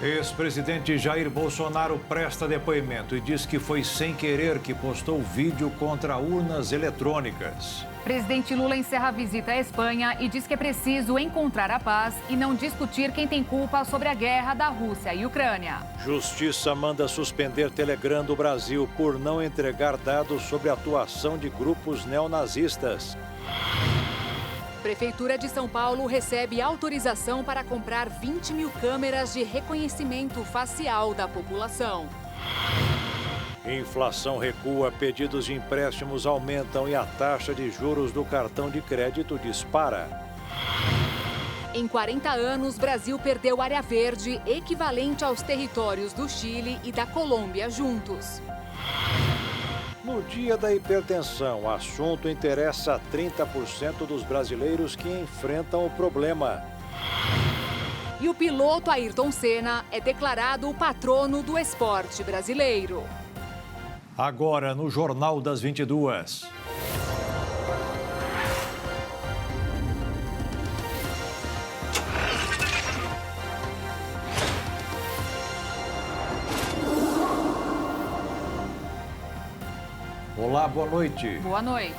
Ex-presidente Jair Bolsonaro presta depoimento e diz que foi sem querer que postou vídeo contra urnas eletrônicas. Presidente Lula encerra a visita à Espanha e diz que é preciso encontrar a paz e não discutir quem tem culpa sobre a guerra da Rússia e Ucrânia. Justiça manda suspender Telegram do Brasil por não entregar dados sobre a atuação de grupos neonazistas. Prefeitura de São Paulo recebe autorização para comprar 20 mil câmeras de reconhecimento facial da população. Inflação recua, pedidos de empréstimos aumentam e a taxa de juros do cartão de crédito dispara. Em 40 anos, Brasil perdeu área verde equivalente aos territórios do Chile e da Colômbia juntos. No dia da hipertensão, o assunto interessa a 30% dos brasileiros que enfrentam o problema. E o piloto Ayrton Senna é declarado o patrono do esporte brasileiro. Agora no Jornal das 22. Olá, boa noite. Boa noite.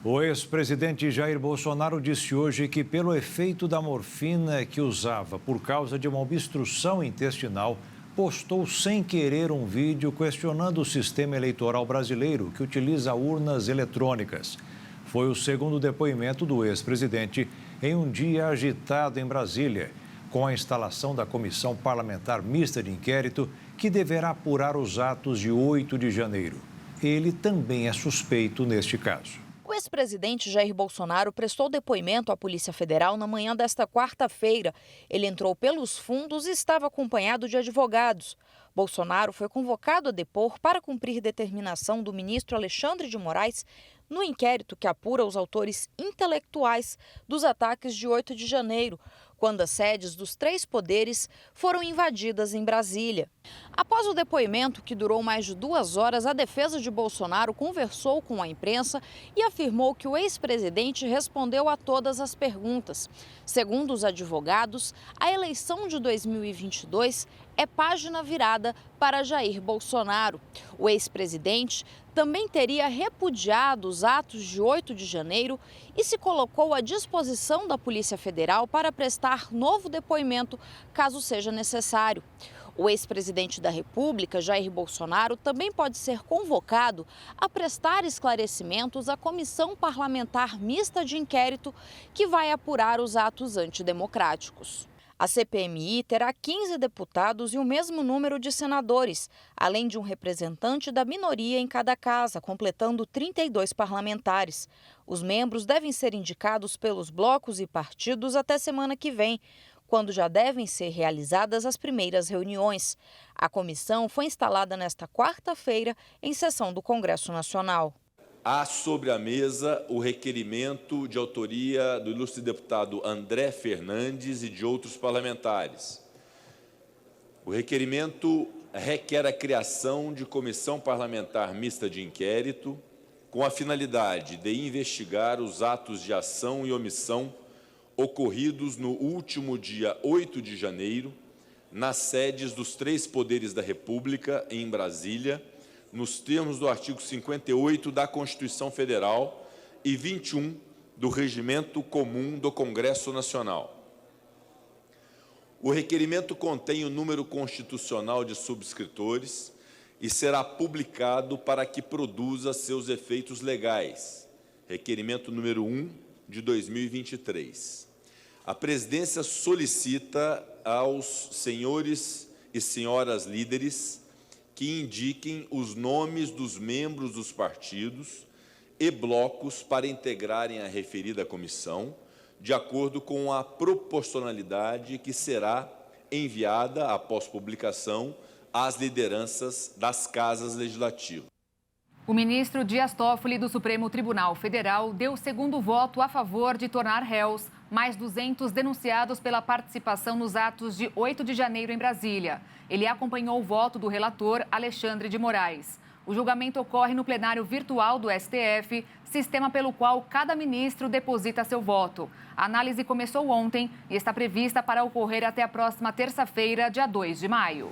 O ex-presidente Jair Bolsonaro disse hoje que, pelo efeito da morfina que usava por causa de uma obstrução intestinal, postou sem querer um vídeo questionando o sistema eleitoral brasileiro que utiliza urnas eletrônicas. Foi o segundo depoimento do ex-presidente em um dia agitado em Brasília, com a instalação da Comissão Parlamentar Mista de Inquérito, que deverá apurar os atos de 8 de janeiro. Ele também é suspeito neste caso. O ex-presidente Jair Bolsonaro prestou depoimento à Polícia Federal na manhã desta quarta-feira. Ele entrou pelos fundos e estava acompanhado de advogados. Bolsonaro foi convocado a depor para cumprir determinação do ministro Alexandre de Moraes no inquérito que apura os autores intelectuais dos ataques de 8 de janeiro, quando as sedes dos 3 poderes foram invadidas em Brasília. Após o depoimento, que durou mais de 2 horas, a defesa de Bolsonaro conversou com a imprensa e afirmou que o ex-presidente respondeu a todas as perguntas. Segundo os advogados, a eleição de 2022 é página virada para Jair Bolsonaro. O ex-presidente também teria repudiado os atos de 8 de janeiro e se colocou à disposição da Polícia Federal para prestar novo depoimento, caso seja necessário. O ex-presidente da República, Jair Bolsonaro, também pode ser convocado a prestar esclarecimentos à Comissão Parlamentar Mista de Inquérito, que vai apurar os atos antidemocráticos. A CPMI terá 15 deputados e o mesmo número de senadores, além de um representante da minoria em cada casa, completando 32 parlamentares. Os membros devem ser indicados pelos blocos e partidos até semana que vem, quando já devem ser realizadas as primeiras reuniões. A comissão foi instalada nesta quarta-feira em sessão do Congresso Nacional. Há sobre a mesa o requerimento de autoria do ilustre deputado André Fernandes e de outros parlamentares. O requerimento requer a criação de comissão parlamentar mista de inquérito com a finalidade de investigar os atos de ação e omissão ocorridos no último dia 8 de janeiro, nas sedes dos 3 poderes da República, em Brasília, nos termos do artigo 58 da Constituição Federal e 21 do Regimento Comum do Congresso Nacional. O requerimento contém o número constitucional de subscritores e será publicado para que produza seus efeitos legais. Requerimento número 1 de 2023. A presidência solicita aos senhores e senhoras líderes que indiquem os nomes dos membros dos partidos e blocos para integrarem a referida comissão, de acordo com a proporcionalidade que será enviada, após publicação, às lideranças das casas legislativas. O ministro Dias Toffoli, do Supremo Tribunal Federal, deu o segundo voto a favor de tornar réus mais 200 denunciados pela participação nos atos de 8 de janeiro em Brasília. Ele acompanhou o voto do relator Alexandre de Moraes. O julgamento ocorre no plenário virtual do STF, sistema pelo qual cada ministro deposita seu voto. A análise começou ontem e está prevista para ocorrer até a próxima terça-feira, dia 2 de maio.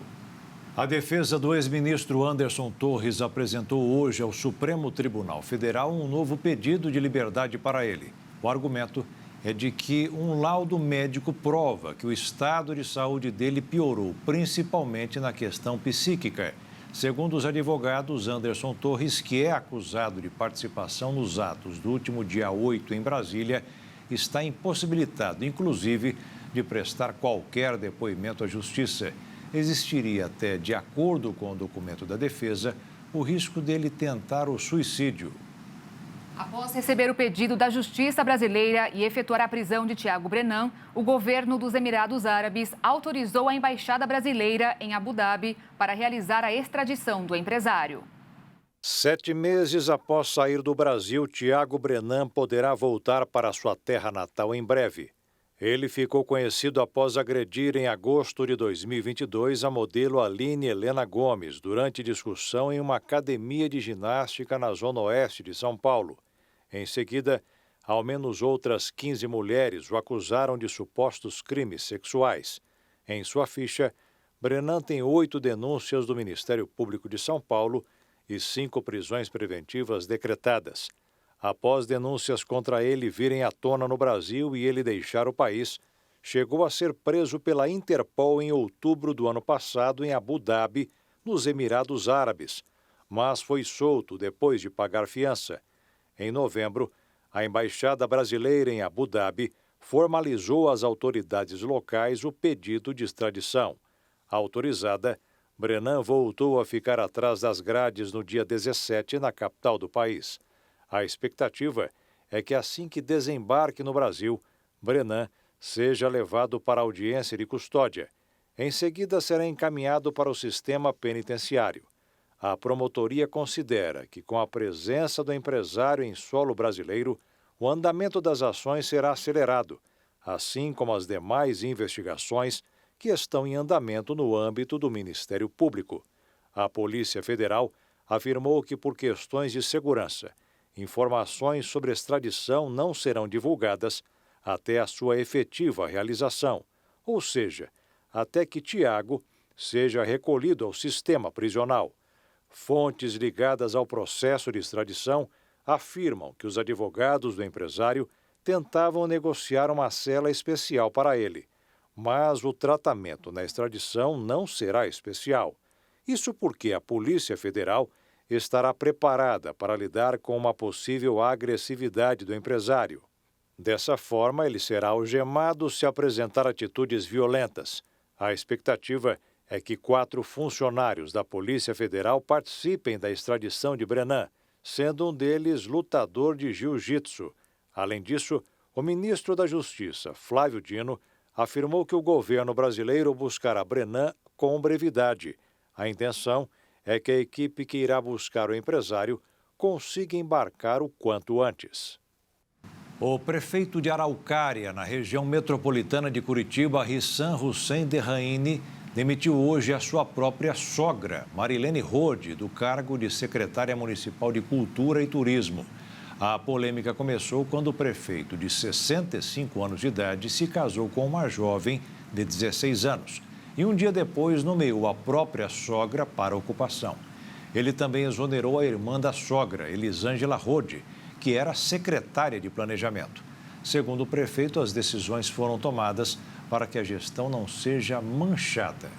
A defesa do ex-ministro Anderson Torres apresentou hoje ao Supremo Tribunal Federal um novo pedido de liberdade para ele. O argumento é de que um laudo médico prova que o estado de saúde dele piorou, principalmente na questão psíquica. Segundo os advogados, Anderson Torres, que é acusado de participação nos atos do último dia 8 em Brasília, está impossibilitado, inclusive, de prestar qualquer depoimento à justiça. Existiria até, de acordo com o documento da defesa, o risco dele tentar o suicídio. Após receber o pedido da Justiça brasileira e efetuar a prisão de Tiago Brenan, o governo dos Emirados Árabes autorizou a Embaixada Brasileira em Abu Dhabi para realizar a extradição do empresário. 7 meses após sair do Brasil, Tiago Brenan poderá voltar para sua terra natal em breve. Ele ficou conhecido após agredir em agosto de 2022 a modelo Aline Helena Gomes durante discussão em uma academia de ginástica na zona oeste de São Paulo. Em seguida, ao menos outras 15 mulheres o acusaram de supostos crimes sexuais. Em sua ficha, Brenan tem 8 denúncias do Ministério Público de São Paulo e 5 prisões preventivas decretadas. Após denúncias contra ele virem à tona no Brasil e ele deixar o país, chegou a ser preso pela Interpol em outubro do ano passado em Abu Dhabi, nos Emirados Árabes, mas foi solto depois de pagar fiança. Em novembro, a Embaixada Brasileira em Abu Dhabi formalizou às autoridades locais o pedido de extradição. Autorizada, Brenan voltou a ficar atrás das grades no dia 17 na capital do país. A expectativa é que assim que desembarque no Brasil, Brenan seja levado para a audiência de custódia. Em seguida, será encaminhado para o sistema penitenciário. A promotoria considera que, com a presença do empresário em solo brasileiro, o andamento das ações será acelerado, assim como as demais investigações que estão em andamento no âmbito do Ministério Público. A Polícia Federal afirmou que, por questões de segurança, informações sobre extradição não serão divulgadas até a sua efetiva realização, ou seja, até que Tiago seja recolhido ao sistema prisional. Fontes ligadas ao processo de extradição afirmam que os advogados do empresário tentavam negociar uma cela especial para ele, mas o tratamento na extradição não será especial. Isso porque a Polícia Federal estará preparada para lidar com uma possível agressividade do empresário. Dessa forma, ele será algemado se apresentar atitudes violentas. A expectativa é que 4 funcionários da Polícia Federal participem da extradição de Brenan, sendo um deles lutador de jiu-jitsu. Além disso, o ministro da Justiça, Flávio Dino, afirmou que o governo brasileiro buscará Brenan com brevidade. A intenção é que a equipe que irá buscar o empresário consiga embarcar o quanto antes. O prefeito de Araucária, na região metropolitana de Curitiba, Rissan Hussein Derraine, demitiu hoje a sua própria sogra, Marilene Rode, do cargo de secretária municipal de Cultura e Turismo. A polêmica começou quando o prefeito, de 65 anos de idade, se casou com uma jovem de 16 anos. E um dia depois nomeou a própria sogra para a ocupação. Ele também exonerou a irmã da sogra, Elisângela Rode, que era secretária de planejamento. Segundo o prefeito, as decisões foram tomadas para que a gestão não seja manchada.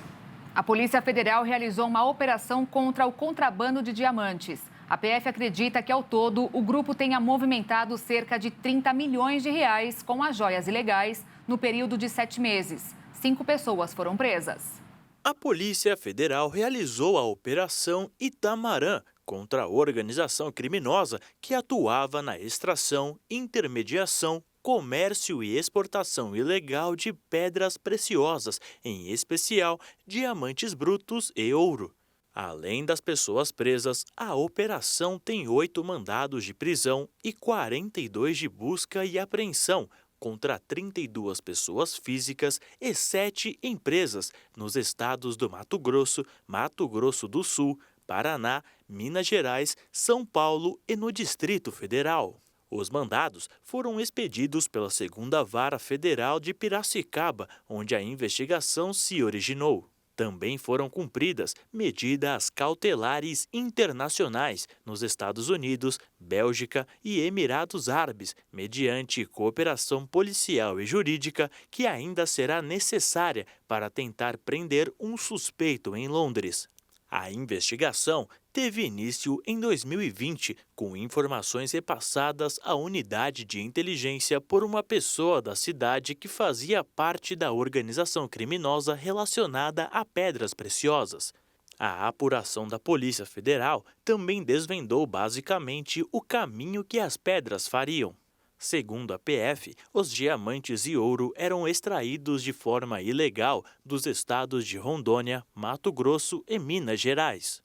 A Polícia Federal realizou uma operação contra o contrabando de diamantes. A PF acredita que, ao todo, o grupo tenha movimentado cerca de 30 milhões de reais com as joias ilegais no período de 7 meses. 5 pessoas foram presas. A Polícia Federal realizou a Operação Itamarã contra a organização criminosa que atuava na extração, intermediação, comércio e exportação ilegal de pedras preciosas, em especial diamantes brutos e ouro. Além das pessoas presas, a operação tem 8 mandados de prisão e 42 de busca e apreensão, contra 32 pessoas físicas e 7 empresas nos estados do Mato Grosso do Sul, Paraná, Minas Gerais, São Paulo e no Distrito Federal. Os mandados foram expedidos pela 2ª Vara Federal de Piracicaba, onde a investigação se originou. Também foram cumpridas medidas cautelares internacionais nos Estados Unidos, Bélgica e Emirados Árabes, mediante cooperação policial e jurídica que ainda será necessária para tentar prender um suspeito em Londres. A investigação teve início em 2020, com informações repassadas à unidade de inteligência por uma pessoa da cidade que fazia parte da organização criminosa relacionada a pedras preciosas. A apuração da Polícia Federal também desvendou basicamente o caminho que as pedras fariam. Segundo a PF, os diamantes e ouro eram extraídos de forma ilegal dos estados de Rondônia, Mato Grosso e Minas Gerais.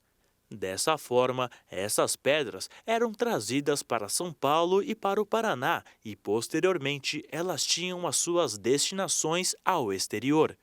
Dessa forma, essas pedras eram trazidas para São Paulo e para o Paraná e, posteriormente, elas tinham as suas destinações ao exterior.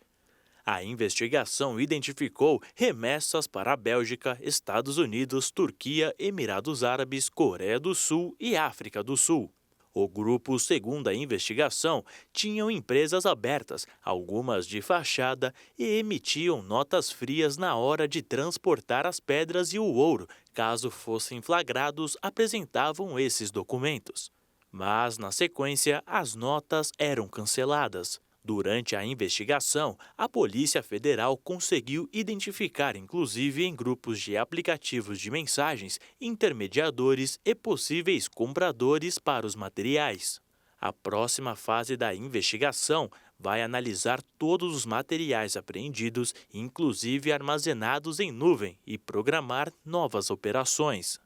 A investigação identificou remessas para a Bélgica, Estados Unidos, Turquia, Emirados Árabes, Coreia do Sul e África do Sul. O grupo, segundo a investigação, tinham empresas abertas, algumas de fachada, e emitiam notas frias na hora de transportar as pedras e o ouro. Caso fossem flagrados, apresentavam esses documentos. Mas, na sequência, as notas eram canceladas. Durante a investigação, a Polícia Federal conseguiu identificar, inclusive em grupos de aplicativos de mensagens, intermediadores e possíveis compradores para os materiais. A próxima fase da investigação vai analisar todos os materiais apreendidos, inclusive armazenados em nuvem, e programar novas operações.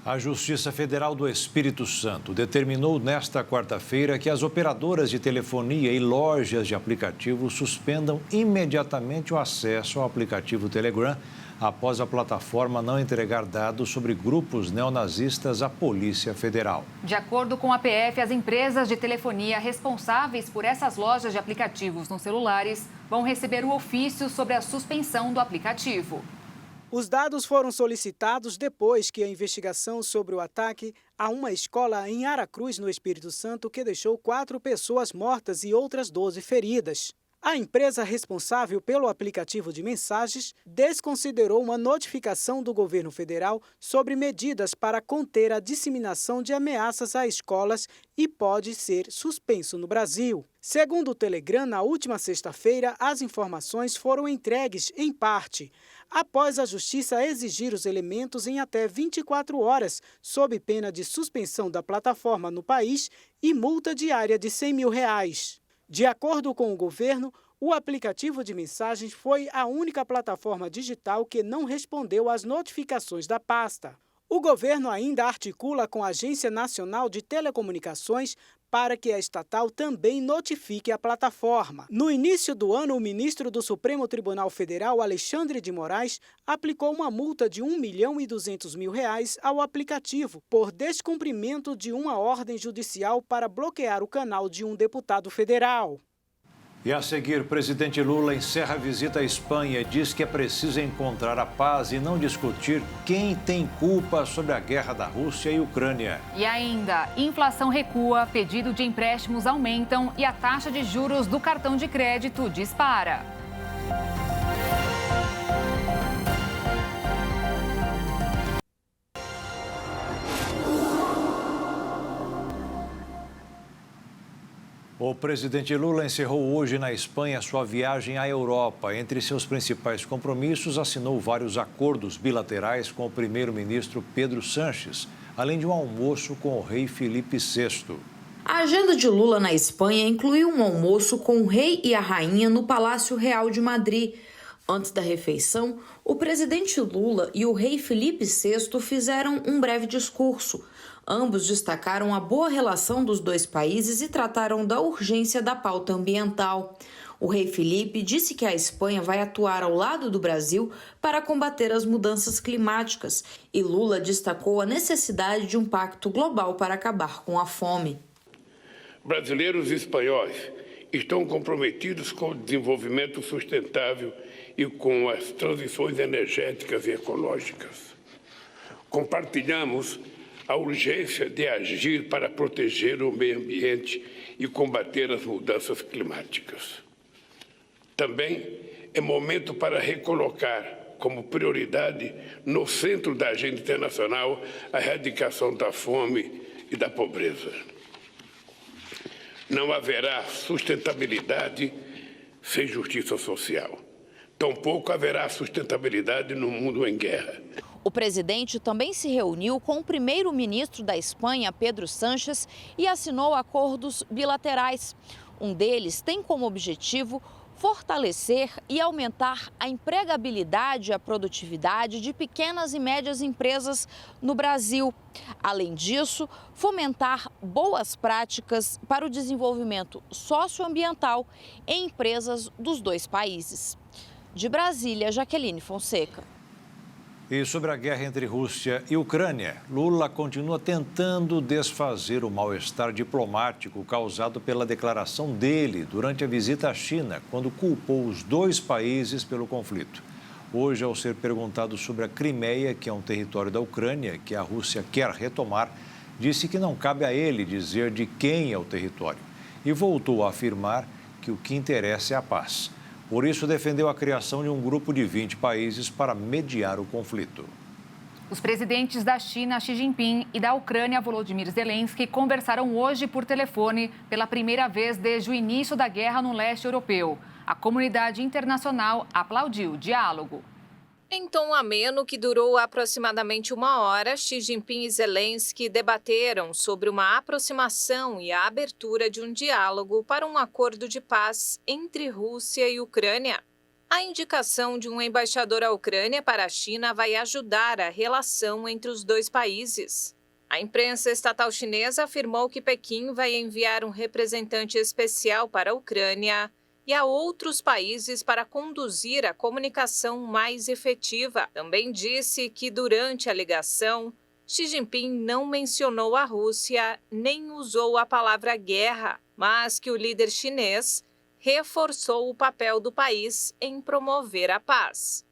A Justiça Federal do Espírito Santo determinou nesta quarta-feira que as operadoras de telefonia e lojas de aplicativos suspendam imediatamente o acesso ao aplicativo Telegram após a plataforma não entregar dados sobre grupos neonazistas à Polícia Federal. De acordo com a PF, as empresas de telefonia responsáveis por essas lojas de aplicativos nos celulares vão receber o ofício sobre a suspensão do aplicativo. Os dados foram solicitados depois que a investigação sobre o ataque a uma escola em Aracruz, no Espírito Santo, que deixou 4 pessoas mortas e outras 12 feridas. A empresa responsável pelo aplicativo de mensagens desconsiderou uma notificação do governo federal sobre medidas para conter a disseminação de ameaças a escolas e pode ser suspenso no Brasil. Segundo o Telegram, na última sexta-feira, as informações foram entregues em parte, após a Justiça exigir os elementos em até 24 horas, sob pena de suspensão da plataforma no país e multa diária de R$100 mil. De acordo com o governo, o aplicativo de mensagens foi a única plataforma digital que não respondeu às notificações da pasta. O governo ainda articula com a Agência Nacional de Telecomunicações para que a estatal também notifique a plataforma. No início do ano, o ministro do Supremo Tribunal Federal, Alexandre de Moraes, aplicou uma multa de R$1.200.000 ao aplicativo por descumprimento de uma ordem judicial para bloquear o canal de um deputado federal. E a seguir, presidente Lula encerra a visita à Espanha e diz que é preciso encontrar a paz e não discutir quem tem culpa sobre a guerra da Rússia e Ucrânia. E ainda, inflação recua, pedido de empréstimos aumentam e a taxa de juros do cartão de crédito dispara. O presidente Lula encerrou hoje na Espanha sua viagem à Europa. Entre seus principais compromissos, assinou vários acordos bilaterais com o primeiro-ministro Pedro Sánchez, além de um almoço com o rei Felipe VI. A agenda de Lula na Espanha incluiu um almoço com o rei e a rainha no Palácio Real de Madrid. Antes da refeição, o presidente Lula e o rei Felipe VI fizeram um breve discurso. Ambos destacaram a boa relação dos dois países e trataram da urgência da pauta ambiental. O rei Felipe disse que a Espanha vai atuar ao lado do Brasil para combater as mudanças climáticas e Lula destacou a necessidade de um pacto global para acabar com a fome. Brasileiros e espanhóis estão comprometidos com o desenvolvimento sustentável e com as transições energéticas e ecológicas. Compartilhamos a urgência de agir para proteger o meio ambiente e combater as mudanças climáticas. Também é momento para recolocar como prioridade no centro da agenda internacional a erradicação da fome e da pobreza. Não haverá sustentabilidade sem justiça social. Tampouco haverá sustentabilidade no mundo em guerra. O presidente também se reuniu com o primeiro-ministro da Espanha, Pedro Sánchez, e assinou acordos bilaterais. Um deles tem como objetivo fortalecer e aumentar a empregabilidade e a produtividade de pequenas e médias empresas no Brasil. Além disso, fomentar boas práticas para o desenvolvimento socioambiental em empresas dos dois países. De Brasília, Jaqueline Fonseca. E sobre a guerra entre Rússia e Ucrânia, Lula continua tentando desfazer o mal-estar diplomático causado pela declaração dele durante a visita à China, quando culpou os dois países pelo conflito. Hoje, ao ser perguntado sobre a Crimeia, que é um território da Ucrânia que a Rússia quer retomar, disse que não cabe a ele dizer de quem é o território e voltou a afirmar que o que interessa é a paz. Por isso, defendeu a criação de um grupo de 20 países para mediar o conflito. Os presidentes da China, Xi Jinping, e da Ucrânia, Volodymyr Zelensky, conversaram hoje por telefone pela primeira vez desde o início da guerra no leste europeu. A comunidade internacional aplaudiu o diálogo. Em tom ameno, que durou aproximadamente 1 hora, Xi Jinping e Zelensky debateram sobre uma aproximação e a abertura de um diálogo para um acordo de paz entre Rússia e Ucrânia. A indicação de um embaixador à Ucrânia para a China vai ajudar a relação entre os dois países. A imprensa estatal chinesa afirmou que Pequim vai enviar um representante especial para a Ucrânia e a outros países para conduzir a comunicação mais efetiva. Também disse que, durante a ligação, Xi Jinping não mencionou a Rússia nem usou a palavra guerra, mas que o líder chinês reforçou o papel do país em promover a paz.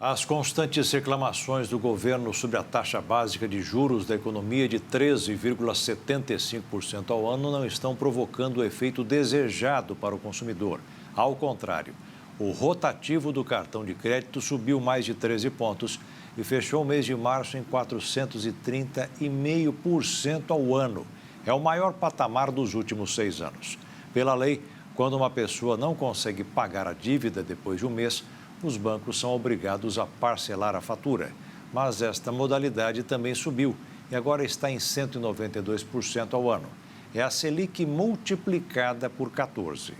As constantes reclamações do governo sobre a taxa básica de juros da economia de 13,75% ao ano não estão provocando o efeito desejado para o consumidor. Ao contrário, o rotativo do cartão de crédito subiu mais de 13 pontos e fechou o mês de março em 430,5% ao ano. É o maior patamar dos últimos 6 anos. Pela lei, quando uma pessoa não consegue pagar a dívida depois de um mês, os bancos são obrigados a parcelar a fatura. Mas esta modalidade também subiu e agora está em 192% ao ano. É a Selic multiplicada por 14.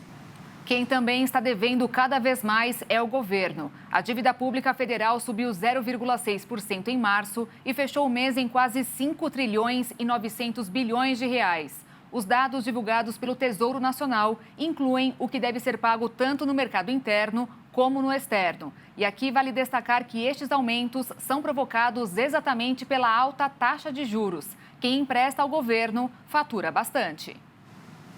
Quem também está devendo cada vez mais é o governo. A dívida pública federal subiu 0,6% em março e fechou o mês em quase 5 trilhões e 900 bilhões de reais. Os dados divulgados pelo Tesouro Nacional incluem o que deve ser pago tanto no mercado interno como no externo. E aqui vale destacar que estes aumentos são provocados exatamente pela alta taxa de juros. Quem empresta ao governo fatura bastante.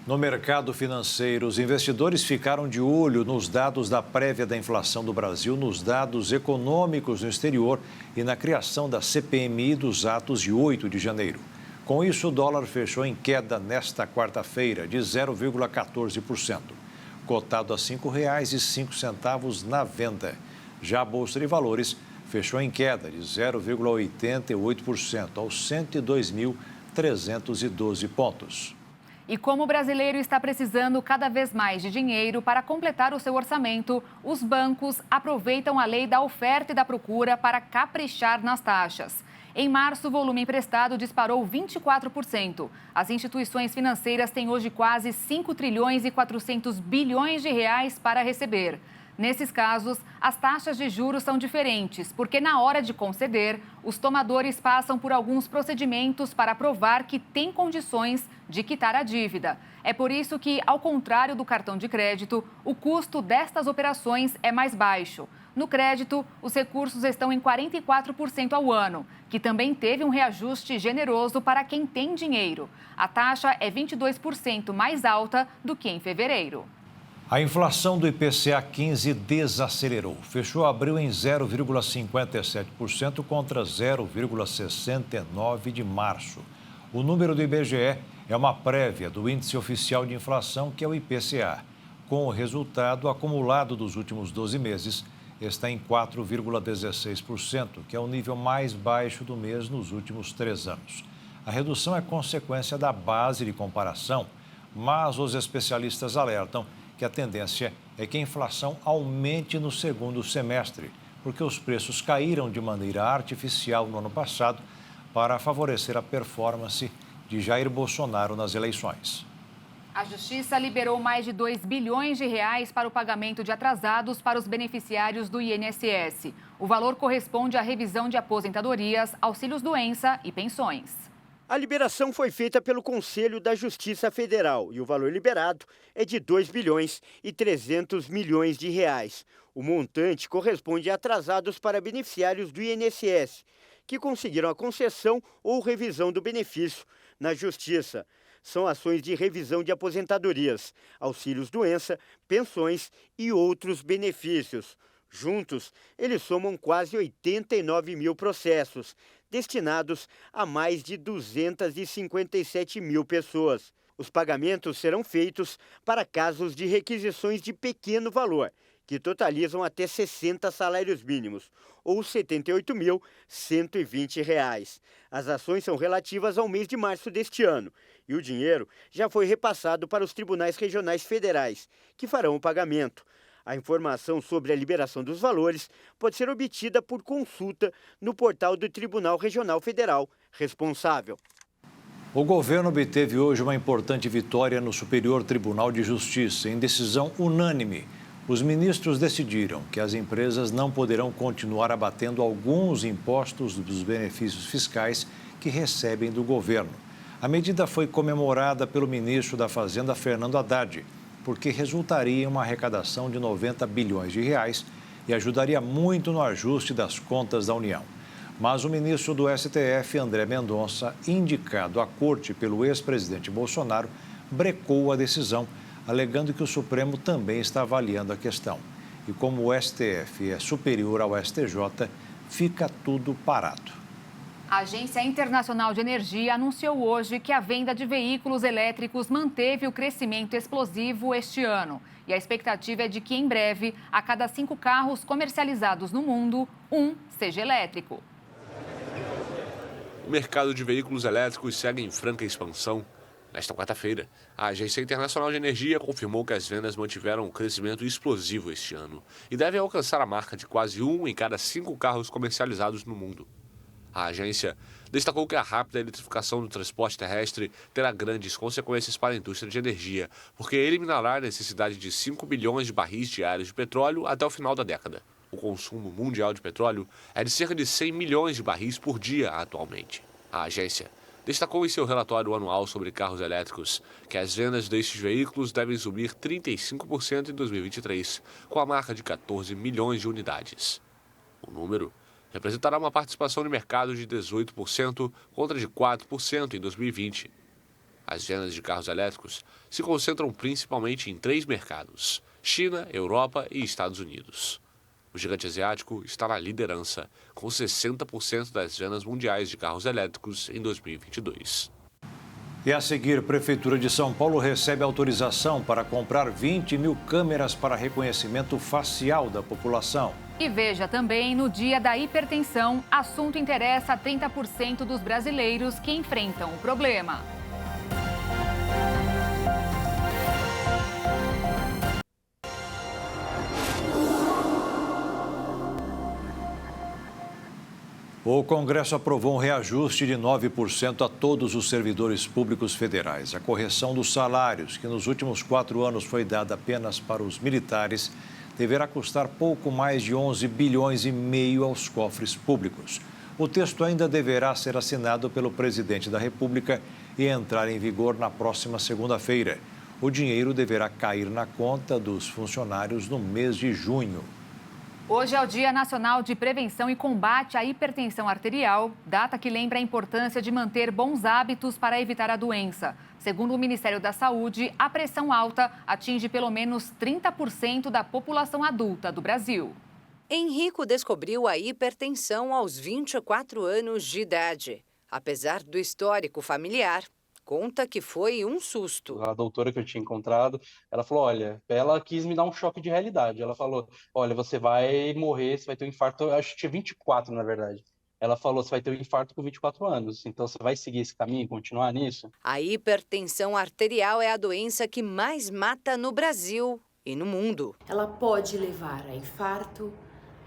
No mercado financeiro, os investidores ficaram de olho nos dados da prévia da inflação do Brasil, nos dados econômicos no exterior e na criação da CPMI dos atos de 8 de janeiro. Com isso, o dólar fechou em queda nesta quarta-feira de 0,14%, cotado a R$ 5,05 na venda. Já a Bolsa de Valores fechou em queda de 0,88% aos 102.312 pontos. E como o brasileiro está precisando cada vez mais de dinheiro para completar o seu orçamento, os bancos aproveitam a lei da oferta e da procura para caprichar nas taxas. Em março, o volume emprestado disparou 24%. As instituições financeiras têm hoje quase 5 trilhões e 400 bilhões de reais para receber. Nesses casos, as taxas de juros são diferentes, porque na hora de conceder, os tomadores passam por alguns procedimentos para provar que têm condições de quitar a dívida. É por isso que, ao contrário do cartão de crédito, o custo destas operações é mais baixo. No crédito, os recursos estão em 44% ao ano, que também teve um reajuste generoso para quem tem dinheiro. A taxa é 22% mais alta do que em fevereiro. A inflação do IPCA 15 desacelerou. Fechou abril em 0,57% contra 0,69% de março. O número do IBGE é uma prévia do Índice Oficial de Inflação, que é o IPCA. Com o resultado acumulado dos últimos 12 meses, está em 4,16%, que é o nível mais baixo do mês nos últimos 3 anos. A redução é consequência da base de comparação, mas os especialistas alertam que a tendência é que a inflação aumente no segundo semestre, porque os preços caíram de maneira artificial no ano passado para favorecer a performance de Jair Bolsonaro nas eleições. A Justiça liberou mais de 2 bilhões de reais para o pagamento de atrasados para os beneficiários do INSS. O valor corresponde à revisão de aposentadorias, auxílios-doença e pensões. A liberação foi feita pelo Conselho da Justiça Federal e o valor liberado é de 2 bilhões e 300 milhões de reais. O montante corresponde a atrasados para beneficiários do INSS, que conseguiram a concessão ou revisão do benefício na Justiça. São ações de revisão de aposentadorias, auxílios-doença, pensões e outros benefícios. Juntos, eles somam quase 89 mil processos, destinados a mais de 257 mil pessoas. Os pagamentos serão feitos para casos de requisições de pequeno valor, que totalizam até 60 salários mínimos, ou R$ 78.120. As ações são relativas ao mês de março deste ano, e o dinheiro já foi repassado para os tribunais regionais federais, que farão o pagamento. A informação sobre a liberação dos valores pode ser obtida por consulta no portal do Tribunal Regional Federal responsável. O governo obteve hoje uma importante vitória no Superior Tribunal de Justiça, em decisão unânime. Os ministros decidiram que as empresas não poderão continuar abatendo alguns impostos dos benefícios fiscais que recebem do governo. A medida foi comemorada pelo ministro da Fazenda, Fernando Haddad, porque resultaria em uma arrecadação de 90 bilhões de reais e ajudaria muito no ajuste das contas da União. Mas o ministro do STF, André Mendonça, indicado à corte pelo ex-presidente Bolsonaro, brecou a decisão, alegando que o Supremo também está avaliando a questão. E como o STF é superior ao STJ, fica tudo parado. A Agência Internacional de Energia anunciou hoje que a venda de veículos elétricos manteve o crescimento explosivo este ano. E a expectativa é de que, em breve, a cada 5 carros comercializados no mundo, 1 seja elétrico. O mercado de veículos elétricos segue em franca expansão. Nesta quarta-feira, a Agência Internacional de Energia confirmou que as vendas mantiveram um crescimento explosivo este ano e devem alcançar a marca de quase 1 em cada 5 carros comercializados no mundo. A agência destacou que a rápida eletrificação do transporte terrestre terá grandes consequências para a indústria de energia, porque eliminará a necessidade de 5 bilhões de barris diários de petróleo até o final da década. O consumo mundial de petróleo é de cerca de 100 milhões de barris por dia atualmente. A agência destacou em seu relatório anual sobre carros elétricos que as vendas destes veículos devem subir 35% em 2023, com a marca de 14 milhões de unidades. O número representará uma participação de mercado de 18% contra de 4% em 2020. As vendas de carros elétricos se concentram principalmente em 3 mercados: China, Europa e Estados Unidos. O gigante asiático está na liderança, com 60% das vendas mundiais de carros elétricos em 2022. E a seguir, a Prefeitura de São Paulo recebe autorização para comprar 20 mil câmeras para reconhecimento facial da população. E veja também, no dia da hipertensão, assunto interessa a 30% dos brasileiros que enfrentam o problema. O Congresso aprovou um reajuste de 9% a todos os servidores públicos federais. A correção dos salários, que nos últimos 4 anos foi dada apenas para os militares, deverá custar pouco mais de 11 bilhões e meio aos cofres públicos. O texto ainda deverá ser assinado pelo presidente da República e entrar em vigor na próxima segunda-feira. O dinheiro deverá cair na conta dos funcionários no mês de junho. Hoje é o Dia Nacional de Prevenção e Combate à Hipertensão Arterial, data que lembra a importância de manter bons hábitos para evitar a doença. Segundo o Ministério da Saúde, a pressão alta atinge pelo menos 30% da população adulta do Brasil. Henrico descobriu a hipertensão aos 24 anos de idade. Apesar do histórico familiar, conta que foi um susto. A doutora que eu tinha encontrado, ela falou, olha, ela quis me dar um choque de realidade. Ela falou, olha, você vai morrer, você vai ter um infarto, eu acho que tinha 24, na verdade. Ela falou, você vai ter um infarto com 24 anos, então você vai seguir esse caminho, continuar nisso? A hipertensão arterial é a doença que mais mata no Brasil e no mundo. Ela pode levar a infarto,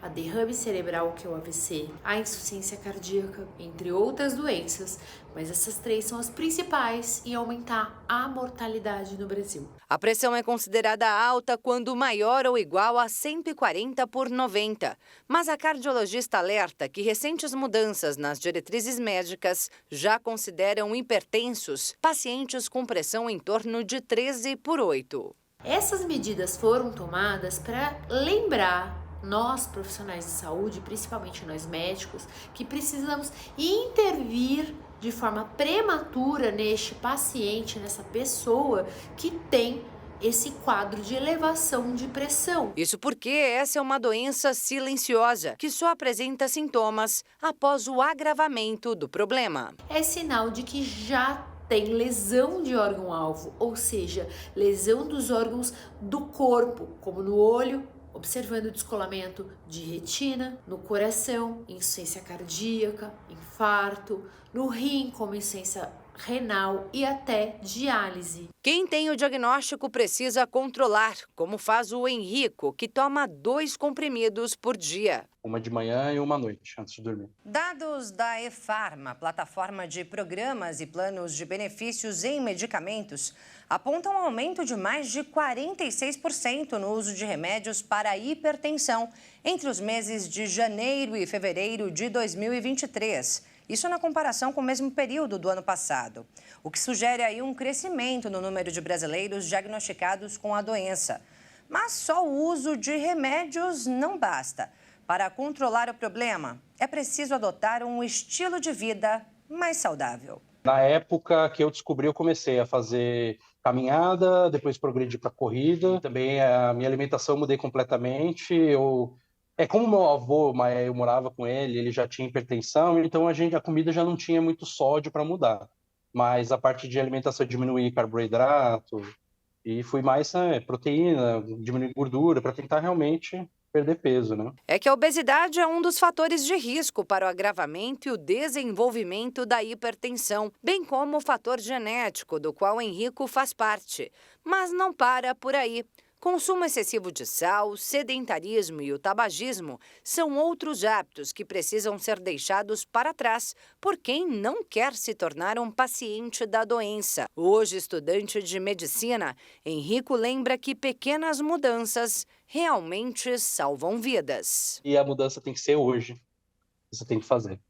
a derrame cerebral, que é o AVC, a insuficiência cardíaca, entre outras doenças, mas essas três são as principais em aumentar a mortalidade no Brasil. A pressão é considerada alta quando maior ou igual a 140/90, mas a cardiologista alerta que recentes mudanças nas diretrizes médicas já consideram hipertensos pacientes com pressão em torno de 13/8. Essas medidas foram tomadas para lembrar nós, profissionais de saúde, principalmente nós médicos, que precisamos intervir de forma prematura neste paciente, nessa pessoa que tem esse quadro de elevação de pressão. Isso porque essa é uma doença silenciosa, que só apresenta sintomas após o agravamento do problema. É sinal de que já tem lesão de órgão-alvo, ou seja, lesão dos órgãos do corpo, como no olho, observando o descolamento de retina, no coração, insuficiência cardíaca, infarto, no rim, como insuficiência renal e até diálise. Quem tem o diagnóstico precisa controlar, como faz o Henrico, que toma 2 comprimidos por dia. Uma de manhã e uma à noite, antes de dormir. Dados da ePharma, plataforma de programas e planos de benefícios em medicamentos, apontam um aumento de mais de 46% no uso de remédios para a hipertensão entre os meses de janeiro e fevereiro de 2023. Isso na comparação com o mesmo período do ano passado, o que sugere aí um crescimento no número de brasileiros diagnosticados com a doença. Mas só o uso de remédios não basta. Para controlar o problema, é preciso adotar um estilo de vida mais saudável. Na época que eu descobri, eu comecei a fazer caminhada, depois progredi para corrida. Também a minha alimentação eu mudei completamente. Como meu avô, eu morava com ele já tinha hipertensão, então a comida já não tinha muito sódio para mudar. Mas a parte de alimentação eu diminuí carboidrato e fui mais proteína, diminuir gordura para tentar realmente perder peso, né? É que a obesidade é um dos fatores de risco para o agravamento e o desenvolvimento da hipertensão, bem como o fator genético, do qual o Henrico faz parte. Mas não para por aí. Consumo excessivo de sal, sedentarismo e o tabagismo são outros hábitos que precisam ser deixados para trás por quem não quer se tornar um paciente da doença. Hoje, estudante de medicina, Henrico lembra que pequenas mudanças realmente salvam vidas. E a mudança tem que ser hoje. Você tem que fazer.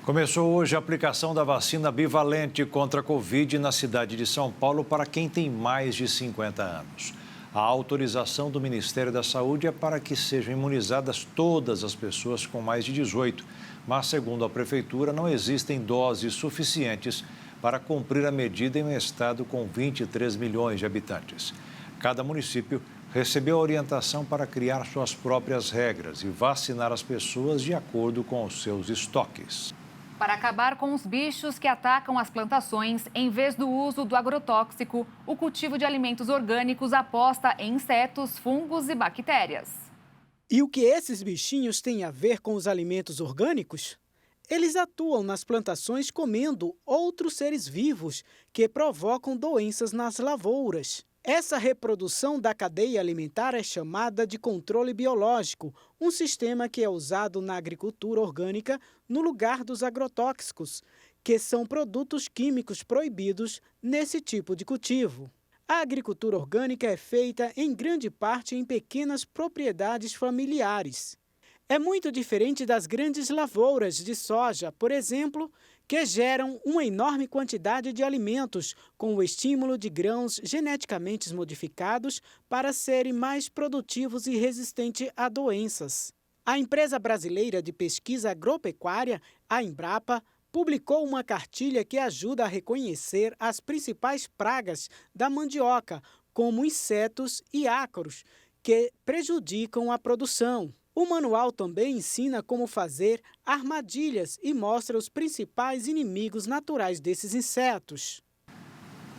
Começou hoje a aplicação da vacina bivalente contra a Covid na cidade de São Paulo para quem tem mais de 50 anos. A autorização do Ministério da Saúde é para que sejam imunizadas todas as pessoas com mais de 18, mas, segundo a Prefeitura, não existem doses suficientes para cumprir a medida em um estado com 23 milhões de habitantes. Cada município recebeu a orientação para criar suas próprias regras e vacinar as pessoas de acordo com os seus estoques. Para acabar com os bichos que atacam as plantações, em vez do uso do agrotóxico, o cultivo de alimentos orgânicos aposta em insetos, fungos e bactérias. E o que esses bichinhos têm a ver com os alimentos orgânicos? Eles atuam nas plantações comendo outros seres vivos que provocam doenças nas lavouras. Essa reprodução da cadeia alimentar é chamada de controle biológico, um sistema que é usado na agricultura orgânica no lugar dos agrotóxicos, que são produtos químicos proibidos nesse tipo de cultivo. A agricultura orgânica é feita em grande parte em pequenas propriedades familiares. É muito diferente das grandes lavouras de soja, por exemplo, que geram uma enorme quantidade de alimentos com o estímulo de grãos geneticamente modificados para serem mais produtivos e resistentes a doenças. A empresa brasileira de pesquisa agropecuária, a Embrapa, publicou uma cartilha que ajuda a reconhecer as principais pragas da mandioca, como insetos e ácaros, que prejudicam a produção. O manual também ensina como fazer armadilhas e mostra os principais inimigos naturais desses insetos.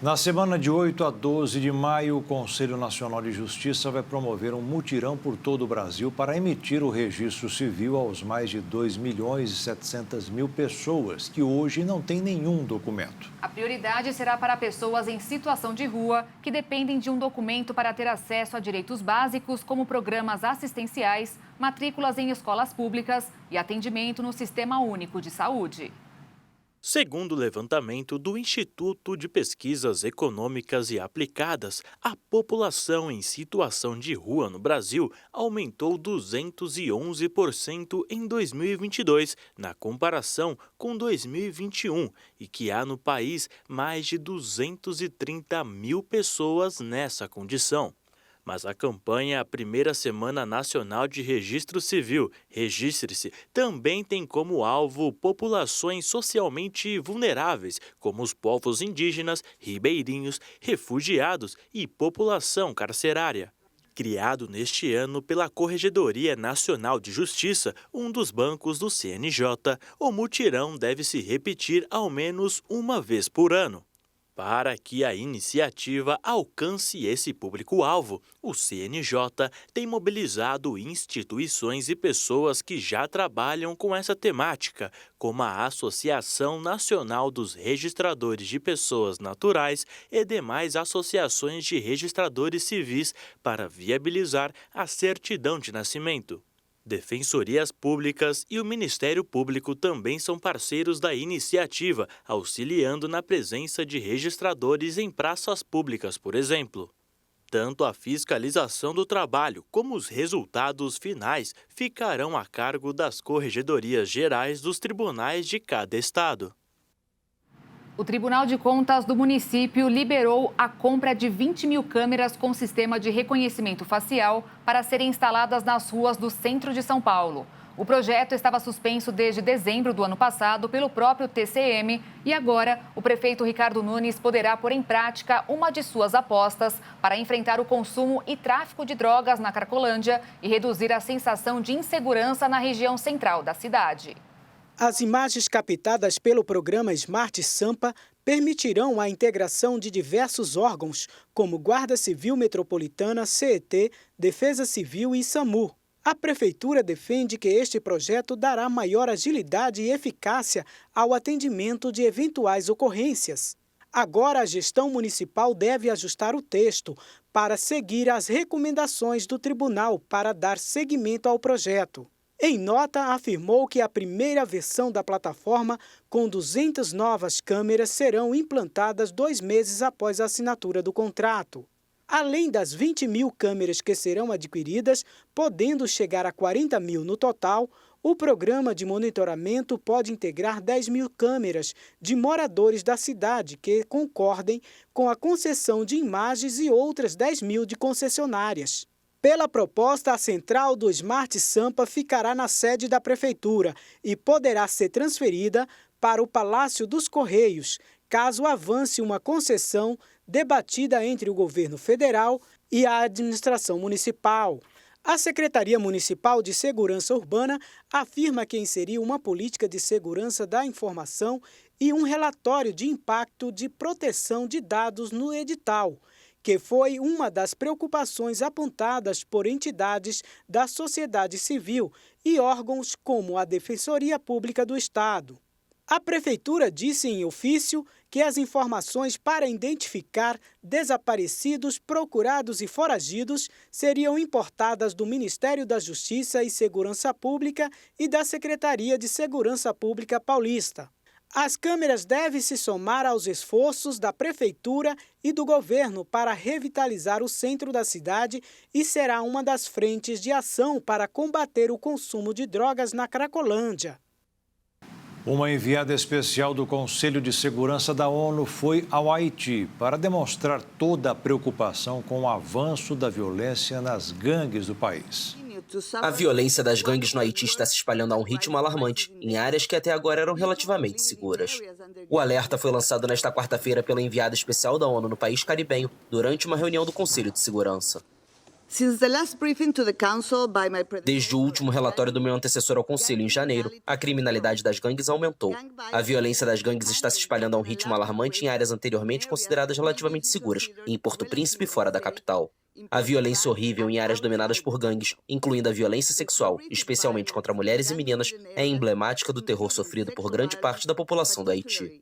Na semana de 8 a 12 de maio, o Conselho Nacional de Justiça vai promover um mutirão por todo o Brasil para emitir o registro civil aos mais de 2.700.000 pessoas que hoje não têm nenhum documento. A prioridade será para pessoas em situação de rua que dependem de um documento para ter acesso a direitos básicos como programas assistenciais, matrículas em escolas públicas e atendimento no Sistema Único de Saúde. Segundo o levantamento do Instituto de Pesquisas Econômicas e Aplicadas, a população em situação de rua no Brasil aumentou 211% em 2022, na comparação com 2021, e que há no país mais de 230.000 pessoas nessa condição. Mas a campanha Primeira Semana Nacional de Registro Civil, Registre-se, também tem como alvo populações socialmente vulneráveis, como os povos indígenas, ribeirinhos, refugiados e população carcerária. Criado neste ano pela Corregedoria Nacional de Justiça, um dos bancos do CNJ, o mutirão deve se repetir ao menos uma vez por ano. Para que a iniciativa alcance esse público-alvo, o CNJ tem mobilizado instituições e pessoas que já trabalham com essa temática, como a Associação Nacional dos Registradores de Pessoas Naturais e demais associações de registradores civis, para viabilizar a certidão de nascimento. Defensorias públicas e o Ministério Público também são parceiros da iniciativa, auxiliando na presença de registradores em praças públicas, por exemplo. Tanto a fiscalização do trabalho como os resultados finais ficarão a cargo das corregedorias gerais dos tribunais de cada estado. O Tribunal de Contas do município liberou a compra de 20.000 câmeras com sistema de reconhecimento facial para serem instaladas nas ruas do centro de São Paulo. O projeto estava suspenso desde dezembro do ano passado pelo próprio TCM e agora o prefeito Ricardo Nunes poderá pôr em prática uma de suas apostas para enfrentar o consumo e tráfico de drogas na Cracolândia e reduzir a sensação de insegurança na região central da cidade. As imagens captadas pelo programa Smart Sampa permitirão a integração de diversos órgãos, como Guarda Civil Metropolitana, CET, Defesa Civil e SAMU. A Prefeitura defende que este projeto dará maior agilidade e eficácia ao atendimento de eventuais ocorrências. Agora, a gestão municipal deve ajustar o texto para seguir as recomendações do tribunal para dar seguimento ao projeto. Em nota, afirmou que a primeira versão da plataforma, com 200 novas câmeras, serão implantadas 2 meses após a assinatura do contrato. Além das 20.000 câmeras que serão adquiridas, podendo chegar a 40.000 no total, o programa de monitoramento pode integrar 10.000 câmeras de moradores da cidade que concordem com a concessão de imagens e outras 10.000 de concessionárias. Pela proposta, a central do Smart Sampa ficará na sede da Prefeitura e poderá ser transferida para o Palácio dos Correios, caso avance uma concessão debatida entre o governo federal e a administração municipal. A Secretaria Municipal de Segurança Urbana afirma que inseriu uma política de segurança da informação e um relatório de impacto de proteção de dados no edital, que foi uma das preocupações apontadas por entidades da sociedade civil e órgãos como a Defensoria Pública do Estado. A Prefeitura disse em ofício que as informações para identificar desaparecidos, procurados e foragidos seriam importadas do Ministério da Justiça e Segurança Pública e da Secretaria de Segurança Pública Paulista. As câmeras devem se somar aos esforços da Prefeitura e do governo para revitalizar o centro da cidade e será uma das frentes de ação para combater o consumo de drogas na Cracolândia. Uma enviada especial do Conselho de Segurança da ONU foi ao Haiti para demonstrar toda a preocupação com o avanço da violência nas gangues do país. A violência das gangues no Haiti está se espalhando a um ritmo alarmante, em áreas que até agora eram relativamente seguras. O alerta foi lançado nesta quarta-feira pela enviada especial da ONU no país caribenho, durante uma reunião do Conselho de Segurança. Desde o último relatório do meu antecessor ao Conselho, em janeiro, a criminalidade das gangues aumentou. A violência das gangues está se espalhando a um ritmo alarmante em áreas anteriormente consideradas relativamente seguras, em Porto Príncipe e fora da capital. A violência horrível em áreas dominadas por gangues, incluindo a violência sexual, especialmente contra mulheres e meninas, é emblemática do terror sofrido por grande parte da população do Haiti.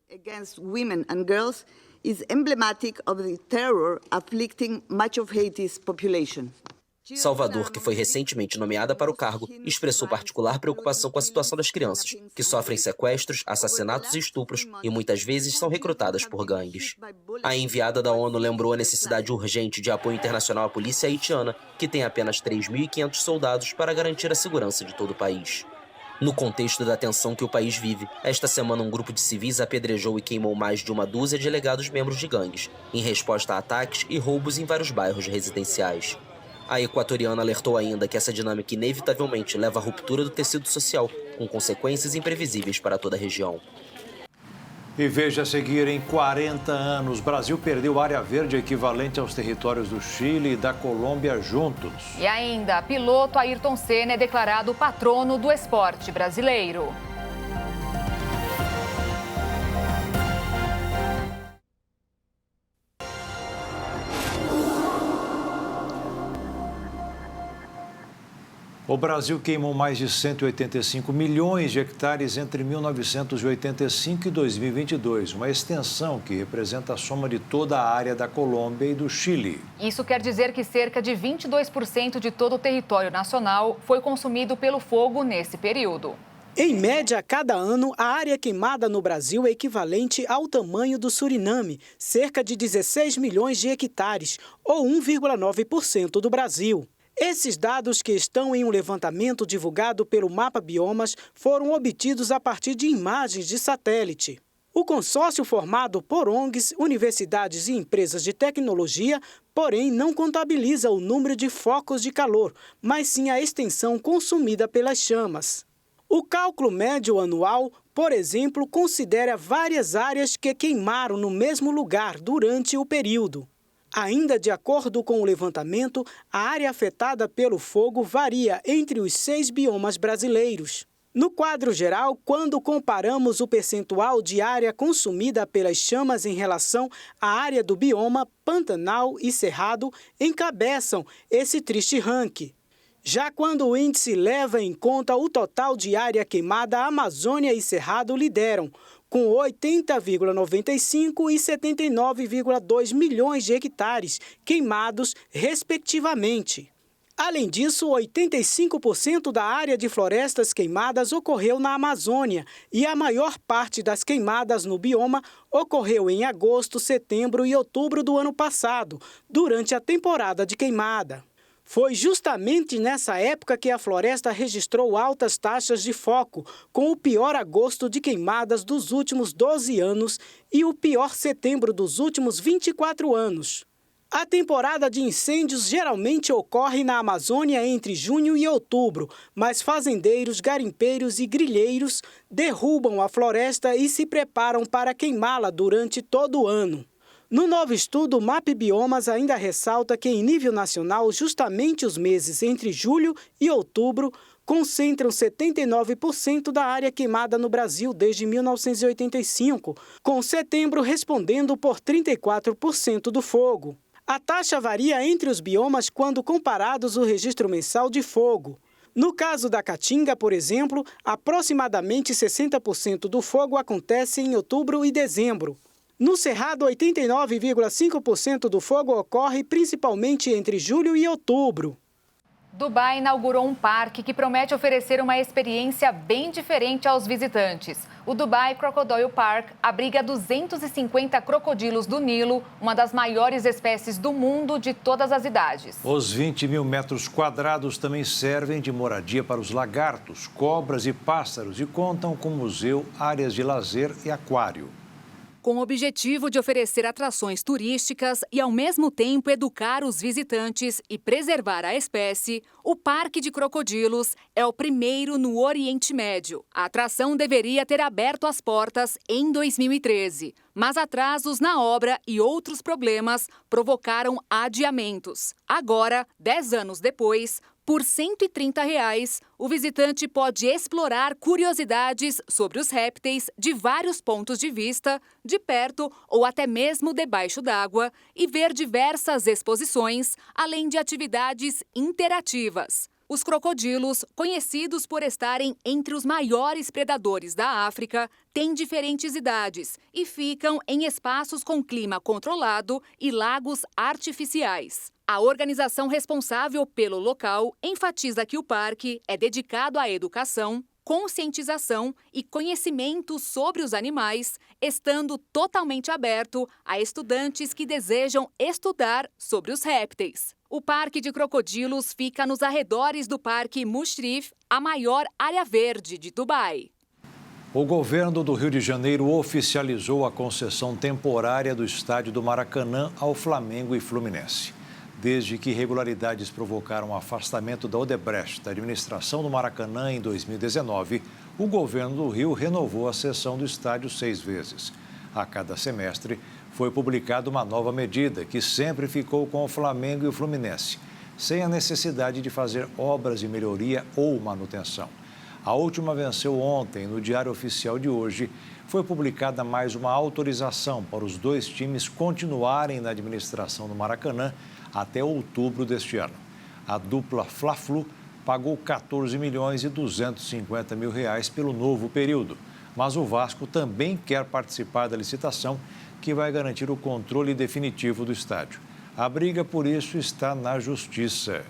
Is emblematic of the terror afflicting much of Haiti's population. Salvador, que foi recentemente nomeada para o cargo, expressou particular preocupação com a situação das crianças, que sofrem sequestros, assassinatos e estupros e muitas vezes são recrutadas por gangues. A enviada da ONU lembrou a necessidade urgente de apoio internacional à polícia haitiana, que tem apenas 3.500 soldados para garantir a segurança de todo o país. No contexto da tensão que o país vive, esta semana um grupo de civis apedrejou e queimou mais de uma dúzia de alegados membros de gangues, em resposta a ataques e roubos em vários bairros residenciais. A equatoriana alertou ainda que essa dinâmica inevitavelmente leva à ruptura do tecido social, com consequências imprevisíveis para toda a região. E veja a seguir, em 40 anos, o Brasil perdeu área verde equivalente aos territórios do Chile e da Colômbia juntos. E ainda, piloto Ayrton Senna é declarado patrono do esporte brasileiro. O Brasil queimou mais de 185 milhões de hectares entre 1985 e 2022, uma extensão que representa a soma de toda a área da Colômbia e do Chile. Isso quer dizer que cerca de 22% de todo o território nacional foi consumido pelo fogo nesse período. Em média, a cada ano, a área queimada no Brasil é equivalente ao tamanho do Suriname, cerca de 16 milhões de hectares, ou 1,9% do Brasil. Esses dados, que estão em um levantamento divulgado pelo Mapa Biomas, foram obtidos a partir de imagens de satélite. O consórcio, formado por ONGs, universidades e empresas de tecnologia, porém não contabiliza o número de focos de calor, mas sim a extensão consumida pelas chamas. O cálculo médio anual, por exemplo, considera várias áreas que queimaram no mesmo lugar durante o período. Ainda de acordo com o levantamento, a área afetada pelo fogo varia entre os 6 biomas brasileiros. No quadro geral, quando comparamos o percentual de área consumida pelas chamas em relação à área do bioma, Pantanal e Cerrado encabeçam esse triste ranking. Já quando o índice leva em conta o total de área queimada, a Amazônia e Cerrado lideram, com 80,95 e 79,2 milhões de hectares queimados, respectivamente. Além disso, 85% da área de florestas queimadas ocorreu na Amazônia e a maior parte das queimadas no bioma ocorreu em agosto, setembro e outubro do ano passado, durante a temporada de queimada. Foi justamente nessa época que a floresta registrou altas taxas de foco, com o pior agosto de queimadas dos últimos 12 anos e o pior setembro dos últimos 24 anos. A temporada de incêndios geralmente ocorre na Amazônia entre junho e outubro, mas fazendeiros, garimpeiros e grileiros derrubam a floresta e se preparam para queimá-la durante todo o ano. No novo estudo, o MAP Biomas ainda ressalta que, em nível nacional, justamente os meses entre julho e outubro concentram 79% da área queimada no Brasil desde 1985, com setembro respondendo por 34% do fogo. A taxa varia entre os biomas quando comparados o registro mensal de fogo. No caso da Caatinga, por exemplo, aproximadamente 60% do fogo acontece em outubro e dezembro. No Cerrado, 89,5% do fogo ocorre principalmente entre julho e outubro. Dubai inaugurou um parque que promete oferecer uma experiência bem diferente aos visitantes. O Dubai Crocodile Park abriga 250 crocodilos do Nilo, uma das maiores espécies do mundo de todas as idades. Os 20 mil metros quadrados também servem de moradia para os lagartos, cobras e pássaros e contam com museu, áreas de lazer e aquário. Com o objetivo de oferecer atrações turísticas e, ao mesmo tempo, educar os visitantes e preservar a espécie, o Parque de Crocodilos é o primeiro no Oriente Médio. A atração deveria ter aberto as portas em 2013, mas atrasos na obra e outros problemas provocaram adiamentos. Agora, 10 anos depois, por R$ 130, o visitante pode explorar curiosidades sobre os répteis de vários pontos de vista, de perto ou até mesmo debaixo d'água, e ver diversas exposições, além de atividades interativas. Os crocodilos, conhecidos por estarem entre os maiores predadores da África, têm diferentes idades e ficam em espaços com clima controlado e lagos artificiais. A organização responsável pelo local enfatiza que o parque é dedicado à educação, conscientização e conhecimento sobre os animais, estando totalmente aberto a estudantes que desejam estudar sobre os répteis. O Parque de Crocodilos fica nos arredores do Parque Mushrif, a maior área verde de Dubai. O governo do Rio de Janeiro oficializou a concessão temporária do estádio do Maracanã ao Flamengo e Fluminense. Desde que irregularidades provocaram o afastamento da Odebrecht da administração do Maracanã em 2019, o governo do Rio renovou a cessão do estádio 6 vezes. A cada semestre, foi publicada uma nova medida que sempre ficou com o Flamengo e o Fluminense, sem a necessidade de fazer obras de melhoria ou manutenção. A última venceu ontem. No Diário Oficial de hoje, foi publicada mais uma autorização para os dois times continuarem na administração do Maracanã até outubro deste ano. A dupla Fla-Flu pagou R$ 14.250.000 pelo novo período, mas o Vasco também quer participar da licitação que vai garantir o controle definitivo do estádio. A briga, por isso, está na Justiça.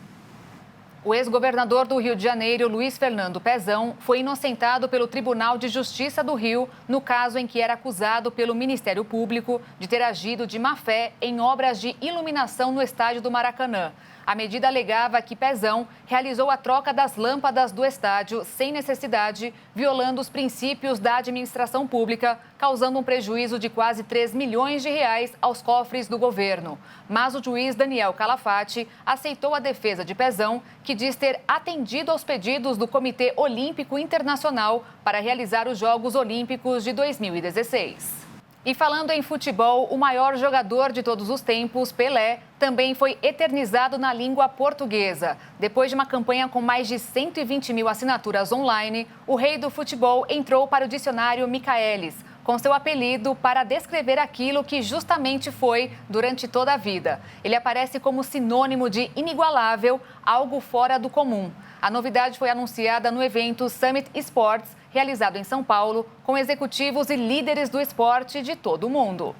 O ex-governador do Rio de Janeiro, Luiz Fernando Pezão, foi inocentado pelo Tribunal de Justiça do Rio no caso em que era acusado pelo Ministério Público de ter agido de má-fé em obras de iluminação no estádio do Maracanã. A medida alegava que Pezão realizou a troca das lâmpadas do estádio sem necessidade, violando os princípios da administração pública, causando um prejuízo de quase 3 milhões de reais aos cofres do governo. Mas o juiz Daniel Calafate aceitou a defesa de Pezão, que diz ter atendido aos pedidos do Comitê Olímpico Internacional para realizar os Jogos Olímpicos de 2016. E falando em futebol, o maior jogador de todos os tempos, Pelé, também foi eternizado na língua portuguesa. Depois de uma campanha com mais de 120 mil assinaturas online, o rei do futebol entrou para o dicionário Michaelis, com seu apelido para descrever aquilo que justamente foi durante toda a vida. Ele aparece como sinônimo de inigualável, algo fora do comum. A novidade foi anunciada no evento Summit Sports, realizado em São Paulo, com executivos e líderes do esporte de todo o mundo.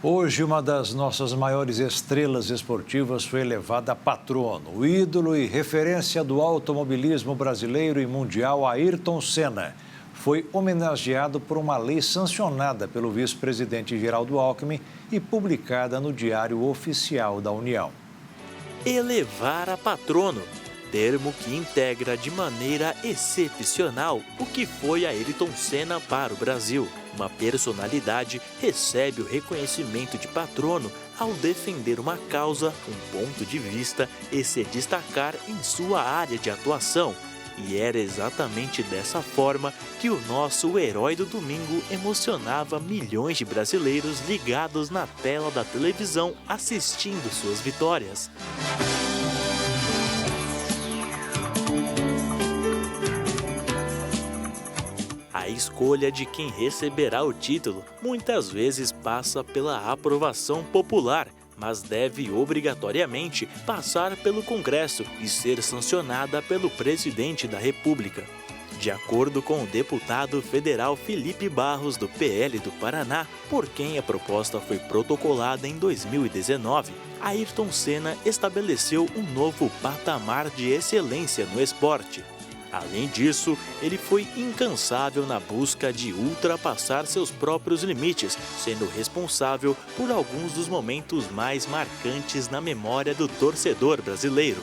Hoje, uma das nossas maiores estrelas esportivas foi elevada a patrono. O ídolo e referência do automobilismo brasileiro e mundial, Ayrton Senna, foi homenageado por uma lei sancionada pelo vice-presidente Geraldo Alckmin e publicada no Diário Oficial da União. Elevar a patrono, termo que integra de maneira excepcional o que foi Ayrton Senna para o Brasil. Uma personalidade recebe o reconhecimento de patrono ao defender uma causa, um ponto de vista e se destacar em sua área de atuação. E era exatamente dessa forma que o nosso herói do domingo emocionava milhões de brasileiros ligados na tela da televisão assistindo suas vitórias. A escolha de quem receberá o título muitas vezes passa pela aprovação popular, mas deve obrigatoriamente passar pelo Congresso e ser sancionada pelo presidente da República. De acordo com o deputado federal Felipe Barros, do PL do Paraná, por quem a proposta foi protocolada em 2019, Ayrton Senna estabeleceu um novo patamar de excelência no esporte. Além disso, ele foi incansável na busca de ultrapassar seus próprios limites, sendo responsável por alguns dos momentos mais marcantes na memória do torcedor brasileiro.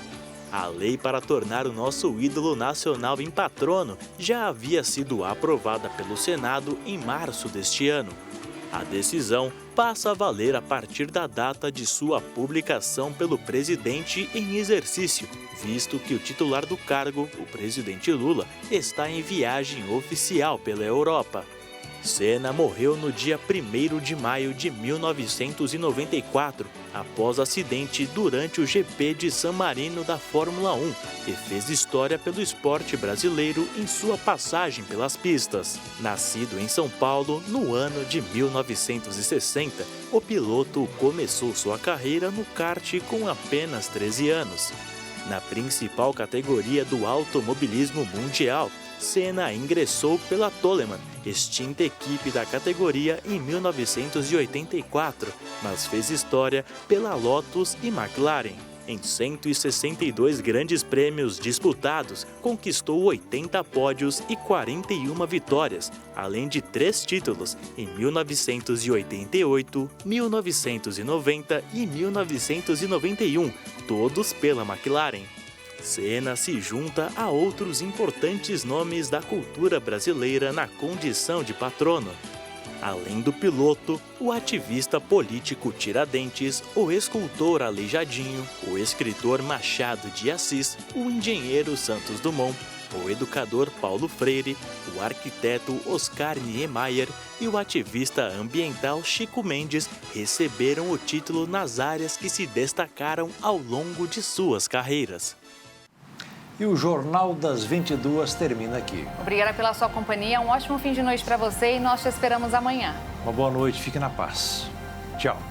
A lei para tornar o nosso ídolo nacional em patrono já havia sido aprovada pelo Senado em março deste ano. A decisão passa a valer a partir da data de sua publicação pelo presidente em exercício, visto que o titular do cargo, o presidente Lula, está em viagem oficial pela Europa. Senna morreu no dia 1º de maio de 1994, após acidente durante o GP de San Marino da Fórmula 1, e fez história pelo esporte brasileiro em sua passagem pelas pistas. Nascido em São Paulo no ano de 1960, o piloto começou sua carreira no kart com apenas 13 anos. Na principal categoria do automobilismo mundial, Senna ingressou pela Toleman, extinta equipe da categoria, em 1984, mas fez história pela Lotus e McLaren. Em 162 grandes prêmios disputados, conquistou 80 pódios e 41 vitórias, além de 3 títulos em 1988, 1990 e 1991, todos pela McLaren. Senna se junta a outros importantes nomes da cultura brasileira na condição de patrono. Além do piloto, o ativista político Tiradentes, o escultor Aleijadinho, o escritor Machado de Assis, o engenheiro Santos Dumont, o educador Paulo Freire, o arquiteto Oscar Niemeyer e o ativista ambiental Chico Mendes receberam o título nas áreas que se destacaram ao longo de suas carreiras. E o Jornal das 22 termina aqui. Obrigada pela sua companhia, um ótimo fim de noite para você e nós te esperamos amanhã. Uma boa noite, fique na paz. Tchau.